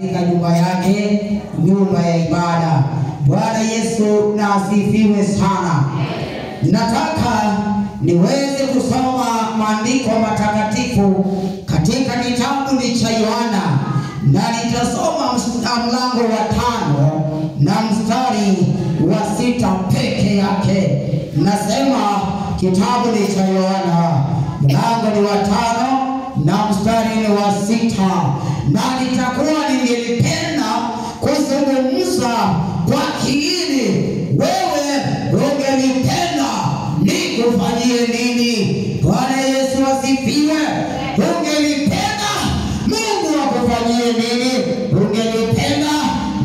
katika nyumba yake, nyumba ya ibada. Bwana Yesu na asifiwe sana. Nataka niweze kusoma maandiko matakatifu katika kitabu cha Yohana, na nitasoma mlango wa 5 na mstari wa 6 peke yake. Nasema kitabu cha Yohana mlango ni wa 5 na mstari wa 6, na nitakuwa ningelipenda kuzungumza kwa kiini. Wewe ungelipenda nikufanyie nini? Bwana Yesu asifiwe. Ungelipenda Mungu akufanyie nini? Ungelipenda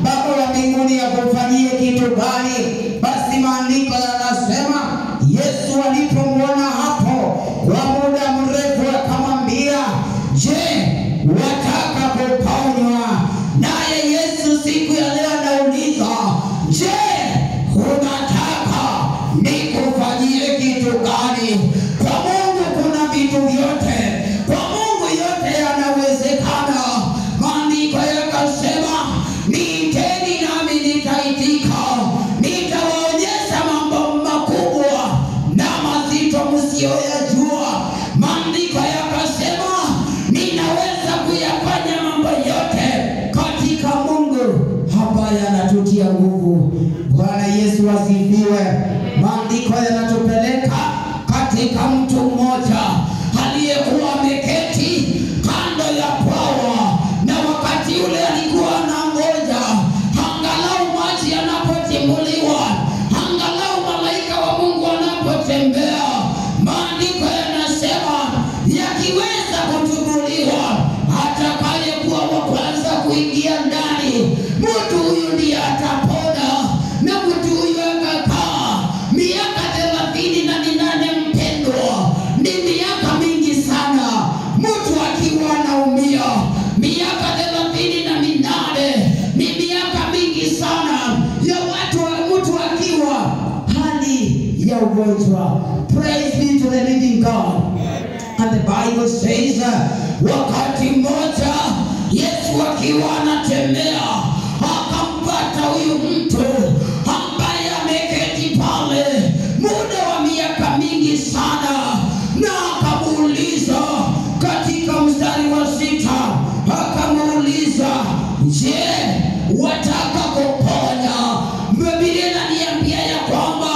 Baba wa mbinguni akufanyie kitu gani? Basi maandiko yanasema Yesu alipomwona hapo kwa muda mrefu akamwambia, je, wataka kuponywa? Naye Yesu siku ya leo anauliza, je, unataka nikufanyie kitu gani? Kwa Mungu kuna vitu vyote. Kwa Mungu yote yanawezekana. Maandiko yakasema, niiteni nami nitaitika. Nitawaonyesha mambo makubwa na mazito msiyoyajua. Maandiko yakasema, ninaweza kuyafanya mambo yote katika Mungu ambaye anatutia nguvu. Bwana Yesu asifiwe. Maandiko yanatupeleka katika mtu mmoja aliyekuwa ameketi kando ya bwawa, na wakati ule alikuwa anangoja angalau maji yanapotimuliwa, angalau malaika wa Mungu anapotembea. Maandiko yanasema yakiweza kutubuliwa, atakayekuwa wa kwanza kuingia ndani, mtu huyu ndiye atapona. Na mtu huyu akakaa miaka 38. Mpendwa, ni miaka mingi sana mtu akiwa anaumia. Miaka 38 ni miaka mingi sana ya mtu akiwa hali ya ugonjwa. Praise be to the living God. And the Bible says, wakati mmoja Yesu akiwa anatembea akampata huyu mtu ambaye ameketi pale muda wa miaka mingi sana, na akamuuliza katika mstari wa 6, akamuuliza, je, wataka kuponya? Biblia inaniambia ya kwamba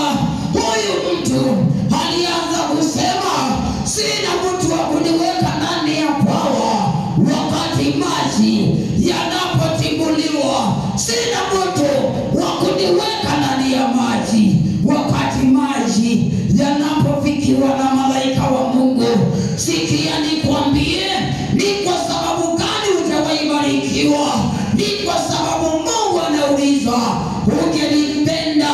huyu mtu alianza kusema, sina mtu wa kuniweka ndani ya bwawa wakati maji yanapotimuliwa. Sina mtu wa kuniweka ndani ya maji wakati maji yanapofikiwa na malaika wa Mungu. Sikia nikwambie, ni kwa sababu gani utawaibarikiwa? Ni kwa sababu Mungu anauliza, ungelipenda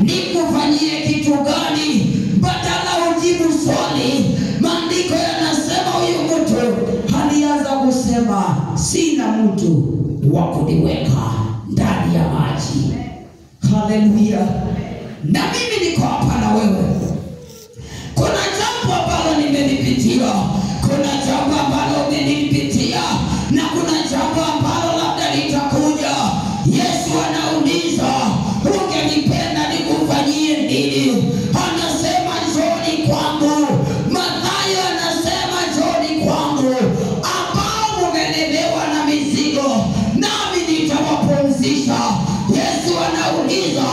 nikufanyie kitu gani? Badala ujibu swali, maandiko yanasema huyu mtu alianza kusema, sina mtu wa kuniweka ndani ya maji. Haleluya. Na mimi niko hapa na wewe. Kuna jambo ambalo nimelipitia, kuna jambo ambalo umelipitia, na kuna jambo ambalo labda litakuja. Yesu anauliza, ungelipenda nikufanyie nini? Anasema, njoni kwangu. Mathayo anasema, njoni kwangu ambao mmelemewa na mizigo, nami nitawapumzisha. Yesu anauliza,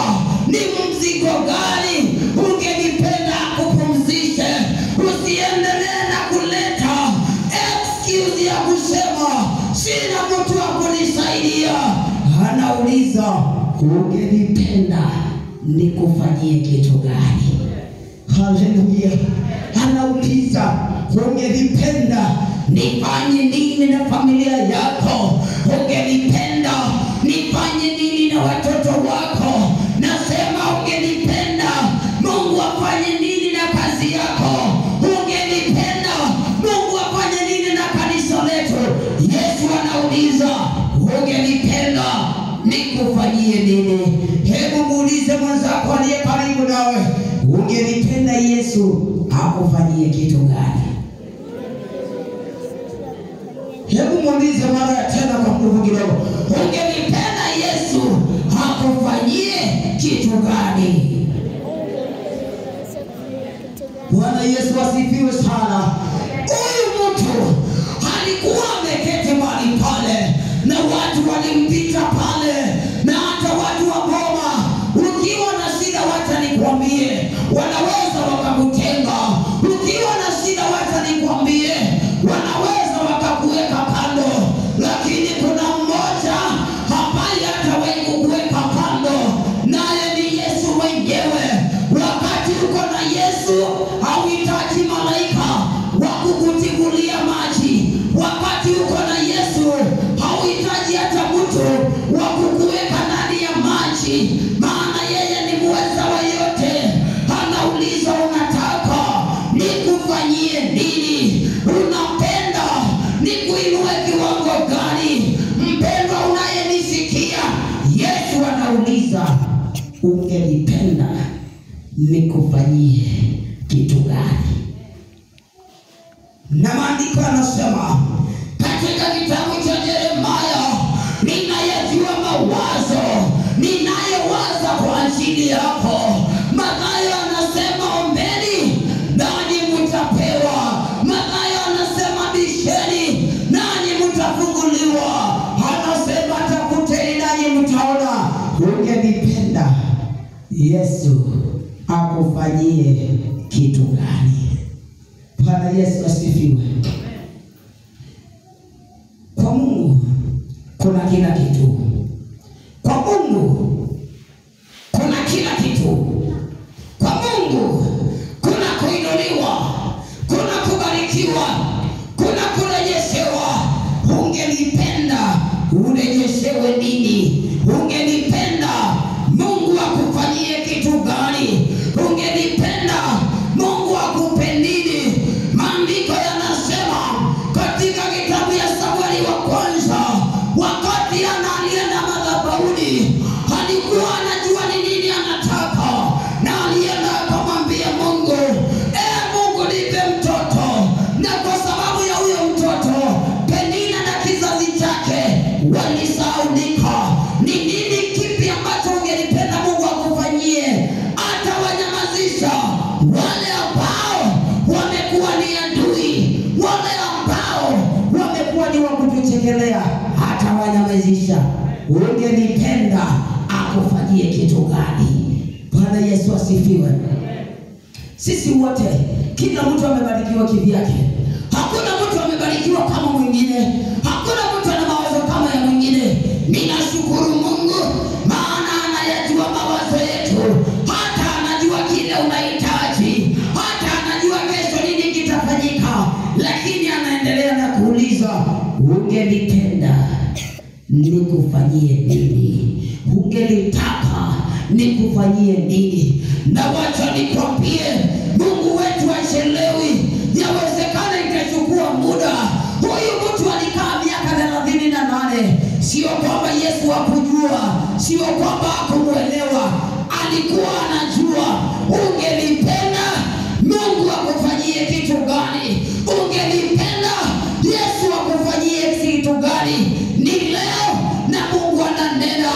ni mzigo gani ungelipenda kupumzishe? Usiendelee na kuleta excuse ya kusema sina mtu wa kunisaidia. Anauliza, ungelipenda nikufanyie kitu gani? Haleluya. Anauliza, ungelipenda nifanye nini na familia yako? Ungelipenda nifanye nini na watoto wako? Nasema ungelipenda Mungu afanye nini na kazi yako? Ungelipenda Mungu afanye nini na kanisa letu? Yesu anauliza, ungelipenda nikufanyie nini? Hebu muulize mwenzako aliye karibu nawe, ungelipenda Yesu akufanyie kitu gani? Hebu muulize mara tena kwa nguvu kidogo, watu walimpita pale, na hata watu wa Goma. Ukiwa na shida, wacha nikwambie, wanaweza wakakutenga. Ukiwa na shida, wacha nikwambie, wanaweza wakakuweka kando. Lakini kuna mmoja ambaye hatawahi kukuweka kando, naye ni Yesu mwenyewe. Wakati uko na Yesu, hauhitaji malaika wa kukutibulia maji. Wakati uko na Yesu, hauhitaji hata mtu wa kukuweka ndani ya maji, maana yeye ni muweza wa yote. Anauliza, unataka nikufanyie nini? Unapenda nikuinue kiwango gani? Mpendwa unayenisikia, Yesu anauliza, ungelipenda nikufanyie kitu gani? Na maandiko yanasema katika kitabu cha Yeremia, ninayajua mawazo ninayowaza kwa ajili yako. Mathayo anasema, ombeni nanyi mtapewa. Mathayo anasema, bisheni nanyi mtafunguliwa. Anasema, tafuteni nanyi mtaona. Ungelipenda Yesu akufanyie kitu gani? Bwana Yesu asifiwe. Kwa Mungu kuna kila kitu. Kwa Mungu kuna kila kitu. Kwa Mungu kuna kuinuliwa, kuna kubarikiwa, kuna kurejeshewa. Ungelipenda urejeshewe nini? Ungelipenda Mungu akufanyie kitu gani? Ungelipenda Mungu akupe nini? Maandiko yanasema katika kitabu ya Samueli wa kwanza, wakati alienda madhabahuni, alikuwa anajua ni nini anataka, na alienda akamwambia Mungu, Mungu nipe mtoto. Na kwa sababu ya huyo mtoto, Penina na kizazi chake walisahaulika. Ni nini kipi ambacho ungelipenda Mungu akufanyie? Hata wanyamazisha wale ambao wamekuwa ni adui, wale ambao wamekuwa ni wakutuchekelea, hata wanyamazisha. Ungelipenda akufanyie kitu gani? Bwana Yesu asifiwe. Sisi wote, kila mtu amebarikiwa kivyake. Hakuna mtu amebarikiwa kama mwingine. Hakuna mtu ana mawazo kama ya mwingine. Ninashukuru Mungu, maana anayajua mawazo yetu. Hata anajua kile unahitaji, hata anajua kesho nini kitafanyika. Lakini anaendelea na kuuliza, ungelipenda nikufanyie nini? Ungelitaka nikufanyie nini? Na wacha nikwambie, Mungu wetu hachelewi. Yawezekana ikachukua muda. Huyu mtu alikaa miaka 38. Sio kwamba Yesu hakujua, sio kwamba hakumuelewa. Alikuwa anajua. Ungelipenda Mungu akufanyie kitu gani? Ungelipenda Yesu akufanyie kitu gani? Ni leo na Mungu ananena.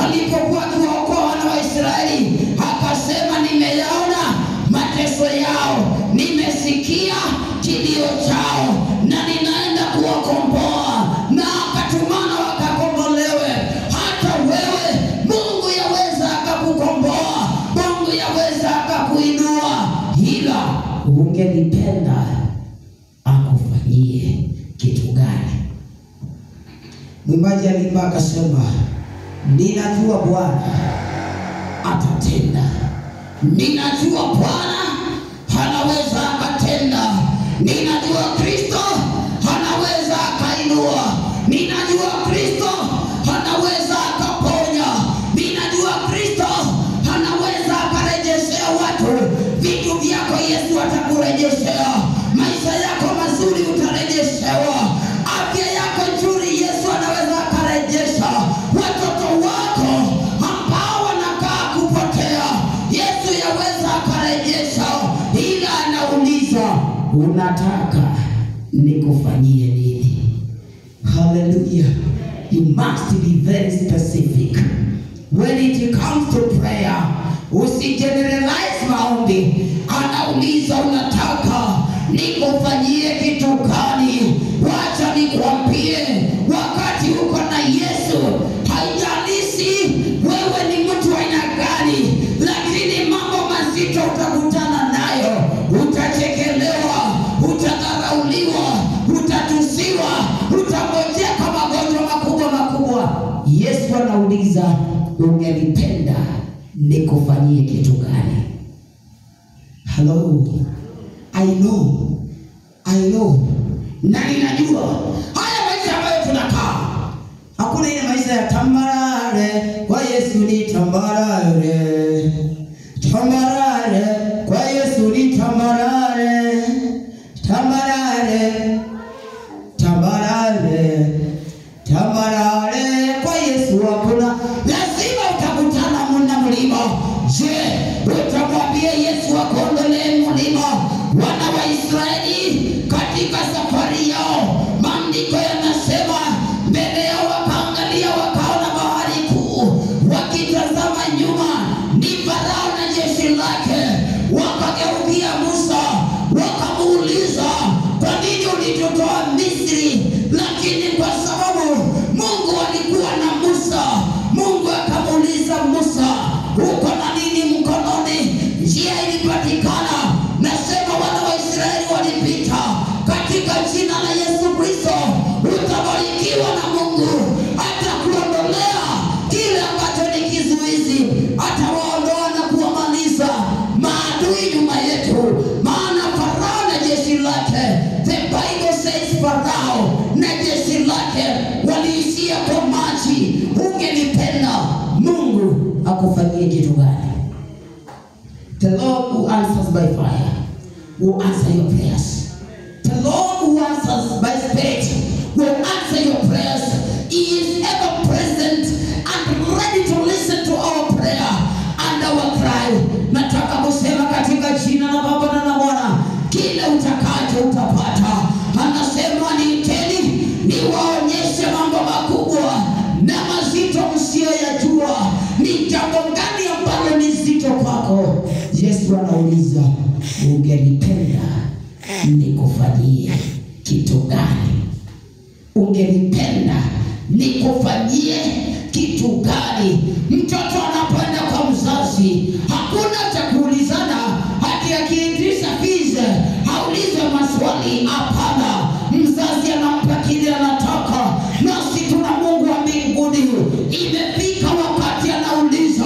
Alipokuwa akiwaokoa wana wa Israeli, akasema, nimeyaona mateso yao, nimesikia kilio chao, na ninaenda kuwakomboa. Na akatumana wakakombolewe. Hata wewe Mungu yaweza akakukomboa, Mungu yaweza akakuinua. Ila ungelipenda akufanyie kitu gani? Mwimbaji alimba akasema, ninajua Bwana atatenda. Ninajua Bwana anaweza akatenda. Ninajua Kristo anaweza akainua. Ninajua Kristo anaweza akaponya. Ninajua Kristo anaweza akarejeshea watu vitu vyako. Yesu atakurejeshea. Maisha yako mazuri utarejeshewa. Afya yako nzuri Yesu anaweza akarejesha. Watoto wako ambao wanakaa kupotea, Yesu yaweza akarejesha. Ila anauliza, unataka nikufanyie nini? Hallelujah. You must be very specific when it comes to prayer. Usigeneralize maombi. Anauliza, unataka nikufanyie kitu gani? Wacha nikwambie, wakati uko na Yesu Yesu anauliza, ungelipenda nikufanyie kitu gani? Hello. I know. Na ninajua haya maisha ambayo tunakaa, hakuna ile maisha ya tambarare. Kwa Yesu ni tambarare. Tambarare. Kwa Yesu ni tambarare. Tambarare. Tambarare. Tambarare. Kwa Yesu hakuna. Lazima utakutana na mlima. Je, utamwambia Yesu akuondolee mlima? Wana wa Israeli katika safari yao, maandiko yanasema mbele yao wakaangalia, wakaona bahari kuu. Wakitazama nyuma ni Farao na jeshi lake. Wakageukia Musa wakamuuliza, kwa nini ulitutoa Misri? Lakini kwa sababu Mungu alikuwa na Musa, Mungu akamuuliza Musa, uko na nini mkononi? Njia ilipatikana. Nasema wana wa Israeli walipita. Katika jina la Yesu Kristo utabarikiwa na Mungu. Atakuondolea kile ambacho ni kizuizi. Atawaondoa na kuwamaliza maadui nyuma yetu. Maana Farao na jeshi lake, the Bible says Farao na jeshi lake waliishia kwa maji. Ungelipenda Mungu akufanyie kitu gani? The Lord who answers by fire will answer your prayers. The Lord who answers by spirit will answer your prayers. He is ever present and ready to listen to our prayer and our cry. Nataka kusema katika jina la Baba na la Mwana, kile utakacho utapata. Anasema niiteni niwaonyeshe mambo makubwa na mazito msiyoyajua. Ni jambo gani ambalo ni zito kwako? Yesu anauliza, ungelipenda nikufanyie kitu gani? Ungelipenda nikufanyie kitu gani? Mtoto anapoenda kwa mzazi, hakuna cha kuulizana hati akiitisha fize haulize maswali. Hapana, mzazi anampa kile anataka. Nasi tuna Mungu wa mbinguni. Imefika wakati anauliza,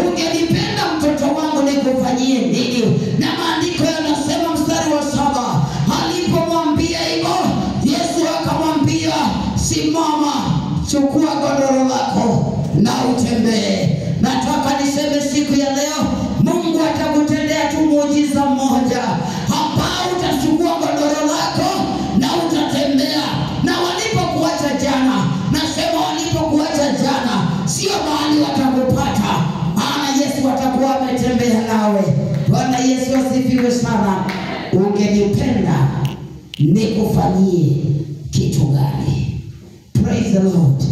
ungelipenda mtoto wangu nikufanyie nini? Na maandiko yanasema mstari wa 7, alipomwambia hivyo Yesu akamwambia, simama, chukua godoro lako na utembee. Nataka niseme siku ya leo, Mungu atakutendea tu muujiza mmoja ambao utachukua godoro lako na utatembea. Na walipokuacha jana, nasema walipokuacha jana, sio mahali watakupata, maana Yesu atakuwa ametembea nawe. Bwana Yesu asifiwe sana. Ungelipenda nikufanyie kitu gani? Praise the Lord.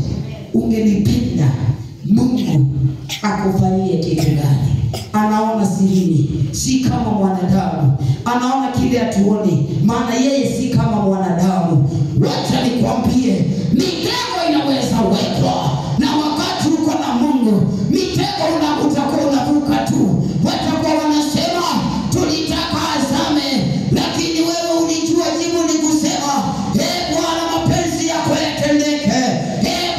Ungelipenda Mungu akufanyie kitu gani? Anaona sirini, si kama mwanadamu. Anaona kile hatuoni, maana yeye si kama mwanadamu. Wacha nikwambie, mitego inaweza wekwa, na wakati uko na Mungu, mitego utakuwa unavuka tu. Watakuwa wanasema tulitaka azame, lakini wewe ulijua jibu ni kusema, Bwana mapenzi yako yatendeke.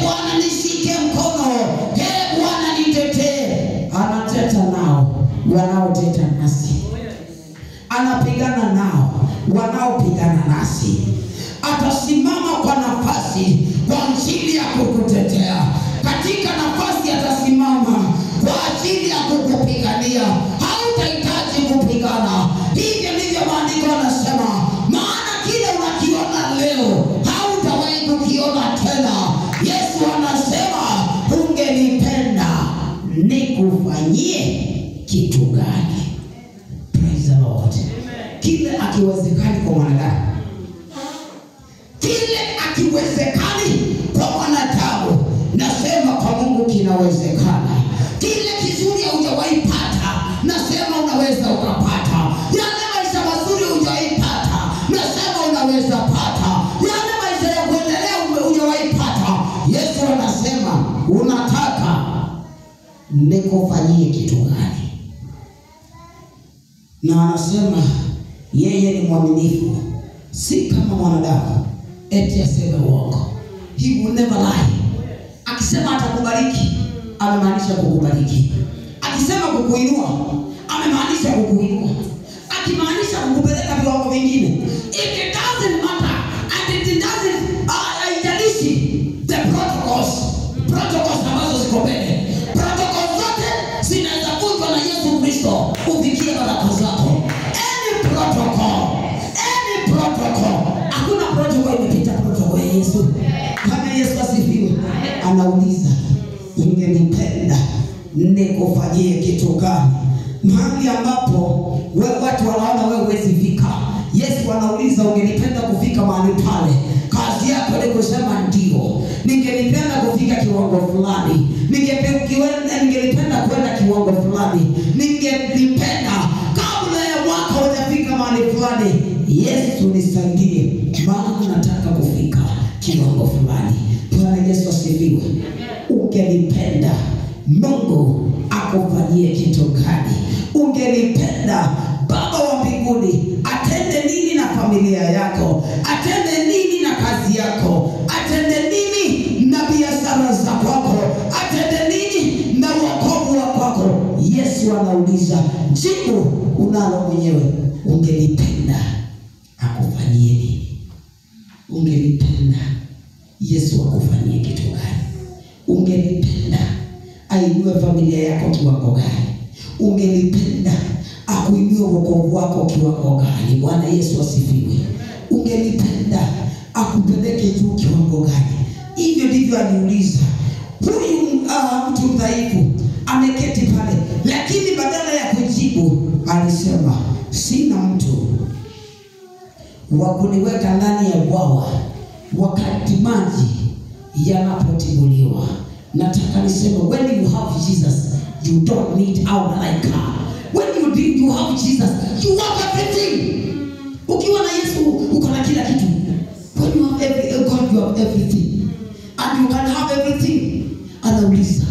Bwana nishike mkono. Bwana nitetee. Anateta nao wanaoteta nasi. Anapigana nao wanaopigana nasi. Atasimama kwa nafasi kwa ajili ya kukutetea. Katika nafasi atasimama kwa ajili ya kukupigania. Hautahitaji kupigana. Hivyo ndivyo maandiko yanasema. Maana kile unakiona leo hautawahi kukiona tena. Yesu anasema, ungelipenda nikufanyie kitu gani? Praise the Lord. Kile akiwezekani kwa mwanadamu, kile akiwezekani kwa mwanadamu, nasema kwa Mungu kinawezekana. Kile kizuri hujawahi pata, nasema unaweza ukapata. Yale maisha mazuri hujawahi pata, nasema unaweza pata. Yale maisha ya kuendelea hujawahi pata, Yesu anasema, unataka nikufanyie kitu gani? Na anasema yeye ni mwaminifu, si kama mwanadamu eti aseme uongo. He will never lie. Akisema atakubariki, amemaanisha kukubariki. Akisema kukuinua, amemaanisha kukuinua. Akimaanisha kukupeleka viwango vingine. It doesn't matter and it doesn't haijalishi the protocols ambazo ziko mbele. Protocols zote zinaweza kuvunjwa na Yesu Kristo ufikie baraka zako. Any protocol. Hakuna protocol imepita protocol ya Yesu. Kama Yesu asifiwe. Anauliza, ungenipenda nikufanyie kitu gani? Mahali ambapo watu wanaona wewe huwezi fika, Yesu anauliza, ungenipenda kufika mahali pale? Kazi yako ni kusema ndio. Ningelipenda kufika kiwango fulani. Ningelipenda kwenda kiwango fulani. Ningelipenda kabla ya mwaka hujafika mahali fulani, Yesu nisaidie, maana nataka kufika kiwango fulani. Bwana Yesu asifiwe. Ungelipenda Mungu akufanyie kitu gani? Ungelipenda Baba wa mbinguni atende nini na familia yako? Atende nini na kazi yako? Atende nini na biashara za kwako? Atende nini na wokovu wa kwako? Yesu anauliza, jibu unalo mwenyewe. Ungelipenda akufanyie nini? Ungelipenda Yesu akufanyie kitu gani? Ungelipenda ainue familia yako kiwango gani? Ungelipenda akuinue wokovu wako kiwango gani? Bwana Yesu asifiwe. Ungelipenda akupeleke juu kiwango gani? Hivyo ndivyo aliuliza. Huyu mtu dhaifu ameketi pale, lakini badala ya kujibu alisema, sina mtu wa kuniweka ndani ya bwawa wakati maji yanapotibuliwa. Nataka niseme, when you have Jesus, you don't need our like car. When you have Jesus, you have everything. Ukiwa na Yesu uko na kila kitu. When you have God, you have everything, and you can have everything. Anauliza,